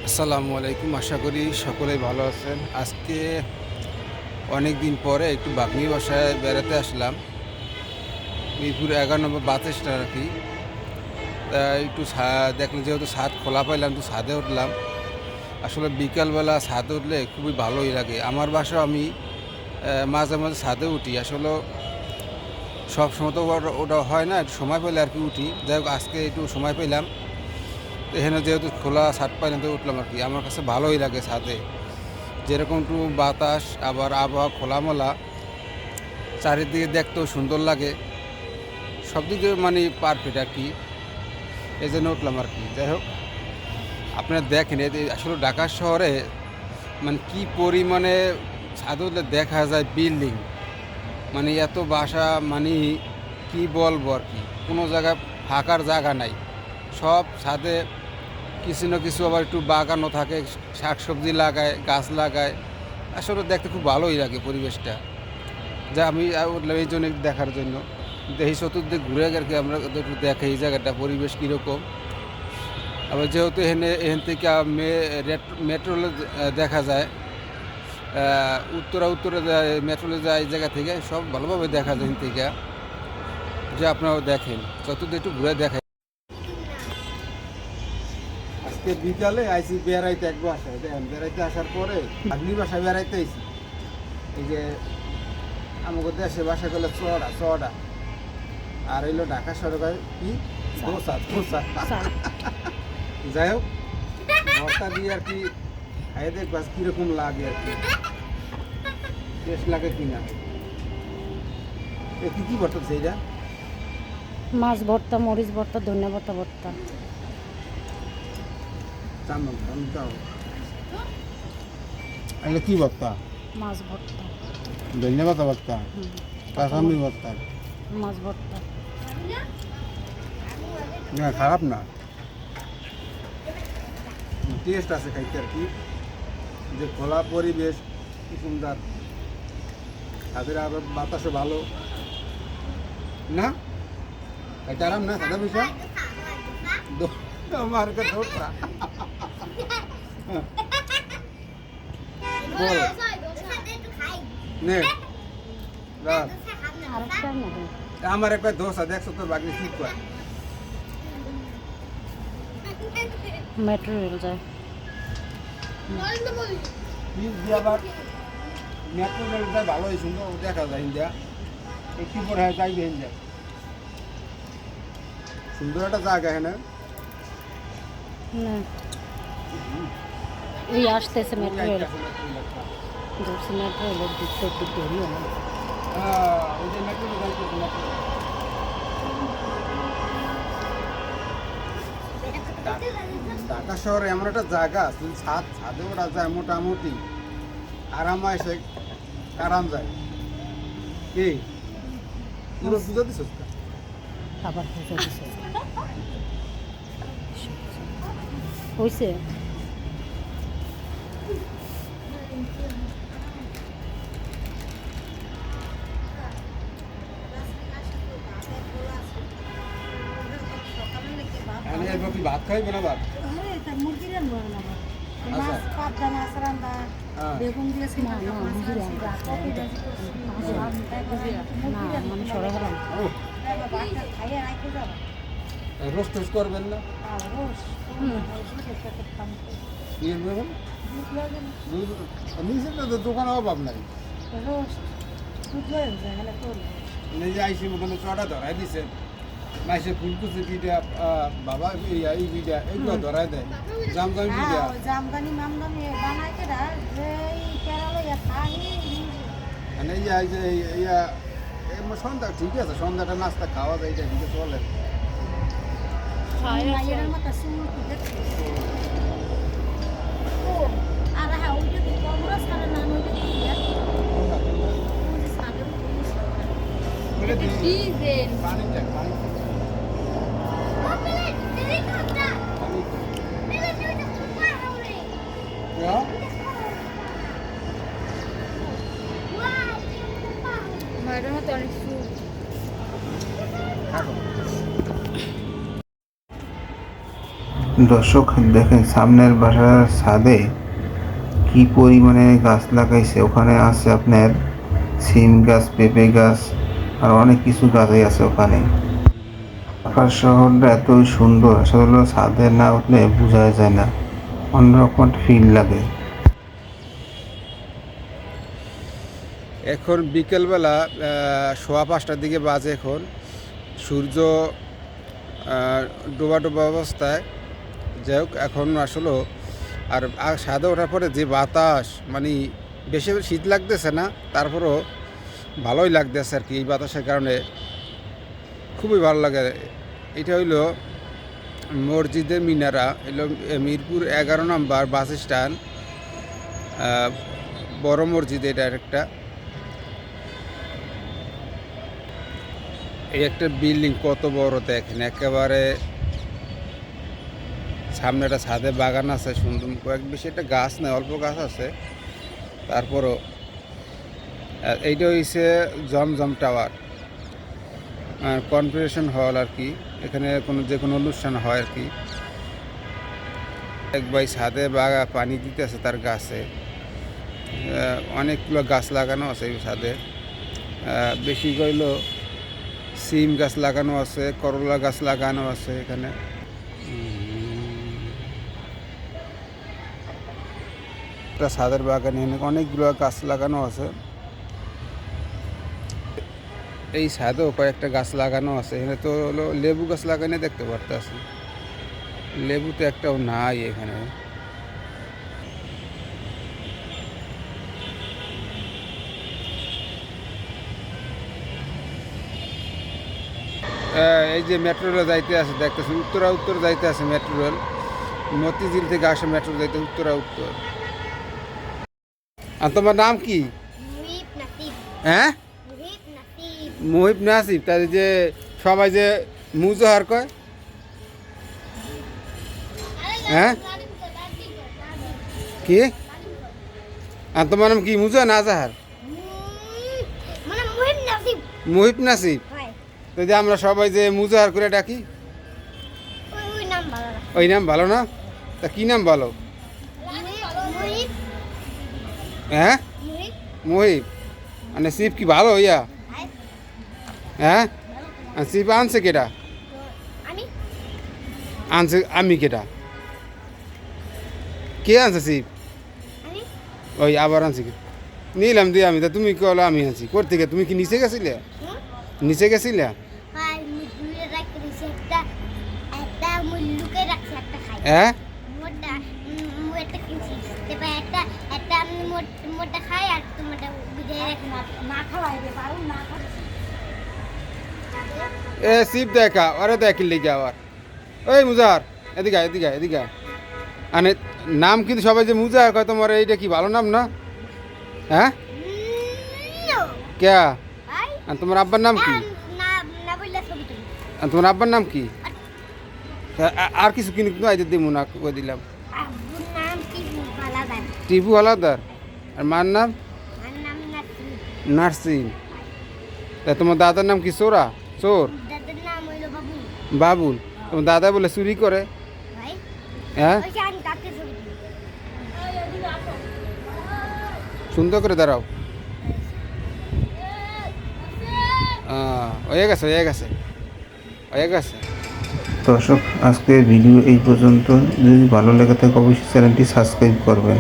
আসসালামু আলাইকুম, আশা করি সকলেই ভালো আছেন। আজকে অনেক দিন পরে একটু বাগনি বাসায় বেড়াতে আসলাম। মিরপুর 11 নম্বর বাস স্ট্যান্ড আর কি। তা একটু দেখলাম, যেহেতু ছাদ খোলা পাইলাম তো ছাদে উঠলাম। আসলে বিকালবেলা ছাদে উঠলে খুবই ভালোই লাগে। আমার বাসাও আমি মাঝে মাঝে ছাদে উঠি। আসলে সব সময় তো ওটা হয় না, একটু সময় পেলে আর কি উঠি। যাই হোক, আজকে একটু সময় পেলাম, তো এখানে যেহেতু খোলা ছাদ পাইলাম তো উঠলাম আর কি। আমার কাছে ভালোই লাগে ছাদে, যেরকম একটু বাতাস, আবার আবহাওয়া খোলামেলা, চারিদিকে দেখতেও সুন্দর লাগে, সব দিকে মানে পারফেক্ট আর কি। এই জন্য উঠলাম আর কি। যাই হোক, আপনারা দেখেন আসলে ঢাকা শহরে মানে কি পরিমাণে ছাদে উঠলে দেখা যায় বিল্ডিং, মানে এত বাসা, মানে কি বলবো আর কি। কোনো জায়গায় ফাঁকার জায়গা নাই, সব ছাদে কিছু না কিছু আবার একটু বাগানও থাকে, শাকসবজি লাগায়, গাছ লাগায়। আসলে দেখতে খুব ভালোই লাগে পরিবেশটা। যা আমি উঠলাম এই জন্য দেখার জন্য। দেখি চতুর্দিক ঘুরে আর কি, আমরা একটু দেখে এই জায়গাটা পরিবেশ কীরকম। আবার যেহেতু এখান থেকে মেট্রো দেখা যায়, উত্তরে যায়, মেট্রোলে যায়, এই জায়গা থেকে সব ভালোভাবে দেখা যায় এখান থেকে। যে আপনারাও দেখেন, চতুর্দিক একটু ঘুরে দেখেন। আজকে বিকালে আইসি বেড়াইতে, এক বাসায় দেখেন, বেড়াইতে আসার পরে আগলি বাসায় বেড়াইতে আইসি। এই যে আমাকে দেশে বাসা করলে চড়া, আর হইলো ঢাকা সরকার কি দোসা। যাই হোক, ভর্তা দিয়ে আর কি খাইয়ে দেখবো কীরকম লাগে আর কি, টেস্ট লাগে কিনা। কি কি ভর্তা সেইটা? মাছ ভর্তা, মরিচ ভর্তা, ধনিয়া ভর্তা ভর্তা। এগুলো কি ভর্তা? মাছ ভর্তা, ধনিয়া পাতা ভর্তা, কাঁচামরিচ ভর্তা। মাছ ভর্তা। না, খারাপ না, টেস্ট আছে খাইতে আর কি। যে খোলা পরিবেশ, কি সুন্দর, তাদের আরো বাতাসও ভালো না, এটা আরাম না সাদা বিষয়। আমার ধোসা নে রাখ। আরেকটা নেবে। আমার একবার ধোসা দেখছো তোর বাগনি ঠিক করে। মেট্রো রেল যায়। আবার মেট্রো রেলটা ভালোই সুন্দর দেখা যায়, ইন্ডিয়া একটু পরে হয় যাইবে ইন্ডিয়া। সুন্দর একটা জায়গা হ্যাঁ না? না, এই আসতেছে মেট্রো রেল। ধরছি মেট্রো রেলের দিকটা একটু দেরি হলো। ওই যে মেট্রো রেল যাইতেছে, মেট্রো রেল। ঢাকা শহরে এমন একটা জায়গা, যদি ছাদে ওরা যায় মোটামুটি আরামাইসে আরাম যায়। কি পুরো পুজো দিস আবার পৌঁছে দিছে। হয়েছে। এরপর কি ভাত খাইবে না? ভাত বেগুন দিয়েছি না, না মানে সরে গেলাম। রোস্ট টোস্ট করবেন না? কি করবেন? নিজের তো দোকানে অভাব নাই। নিজে আইসি ওখানে চড়া ধরাই দিছে, মাইসে ফুলকুচি পিঠা, বাবা এই পিঠা এইগুলো ধরাই দেয়, জামদানি পিঠা। মানে এই যে সন্ধ্যা ঠিক আছে, সন্ধ্যাটা নাস্তা খাওয়া যায়, এটা কিন্তু চলে। পানি দেখ, পানি দর্শক দেখেন সামনের বাসার ছাদে কি পরিমাণে গাছ লাগাইছে। ওখানে আছে আপনার সিম গাছ, পেঁপে গাছ আর অনেক কিছু গাছই আছে ওখানে। ঢাকার শহরটা এতই সুন্দর, আসলে ছাদে না উঠলে বোঝা যায় না, অন্যরকম ফিল লাগে। এখন বিকেলবেলা 5:15টার দিকে বাজে। এখন সূর্য ডোবা ডোবা অবস্থায়। যাই হোক, এখন আসলে আর ছাদে ওঠার পরে যে বাতাস, মানে বেশি শীত লাগতেছে না, তারপরও ভালোই লাগতেছে আর কি। এই বাতাসের কারণে খুবই ভালো লাগে। এটা হইল মসজিদের মিনারা, এলো মিরপুর 11 নম্বর বাস স্ট্যান্ড, বড় মসজিদ। এটা একটা এই একটা বিল্ডিং কত বড় দেখেন, একেবারে সামনে একটা ছাদে বাগান আছে সুন্দর। বেশি একটা গাছ নেই, অল্প গাছ আছে। তারপরও এইটা হচ্ছে জমজম টাওয়ার, কনফারেন্স হল আর কি। এখানে যে কোনো অনুষ্ঠান হয় আর কি। এক ভাই ছাদে পানি দিতেছে তার গাছে। অনেকগুলো গাছ লাগানো আছে এই ছাদে। বেশি হইল সিম গাছ লাগানো আছে, করলা গাছ লাগানো আছে এখানে। একটা ছাদের বাগানে অনেকগুলো গাছ লাগানো আছে। এই ছাদেও কয়েকটা গাছ লাগানো আছে। এখানে তো হলো লেবু গাছ লাগানো দেখতে পারতেছি। লেবু তো একটাও নাই এখানে। এই যে মেট্রো রেল যাইতে আছে দেখতেছি, উত্তর যাইতে আছে মেট্রো রেল। মতিঝিল থেকে আসে মেট্রো যাইতে উত্তর। আর তোমার নাম কি? হ্যাঁ, মুহিব নাসিব। তাই যে সবাই যে মুজাহার কয়, হ্যাঁ কি? আর তোমার নাম কি? মুজাহার না আজাহার? মুহিব নাসিব। তো যে আমরা সবাই যে মুজাহার করে ডাকি, ওই নাম ভালো না? তা কি নাম ভালো? হ্যাঁ, মুহিব। মানে শিব কি ভালো ইয়া? হ্যাঁ, শিব আনছে কেটা? আনছে আমি কেটা? কে আনছে শিব? ওই আবার আনছি নিলাম দিয়ে আমি। তা তুমি কি হলো? আমি আনছি করতে গিয়ে। তুমি কি নিচে গেছিলে? নিচে গেছিলে? হ্যাঁ, এ শিব দেখা ওরে দেখি লেগে আবার। ওই মুজাহার, এদিকে এদিকে। মানে নাম কিন্তু সবাই যে মুজাহার কয়, তোমার এইটা কি ভালো নাম না? হ্যাঁ, কে? আর তোমার আব্বার নাম কি? আর তোমার আব্বার নাম কি? আর কিছু কিনে কিন্তু আইতে দিব না, কই দিলাম। টিপু হালাদার। আর মার নাম? নার্সিং। তা তোমার দাদার নাম কি? চোর? বাবুল। তোমার দাদা বলে চুরি করে? হ্যাঁ, সুন্দর করে দাঁড়াও। হয়ে গেছে। দর্শক, আজকের ভিডিও এই পর্যন্ত। যদি ভালো লেগে থাকে অবশ্যই চ্যানেলটি সাবস্ক্রাইব করবেন।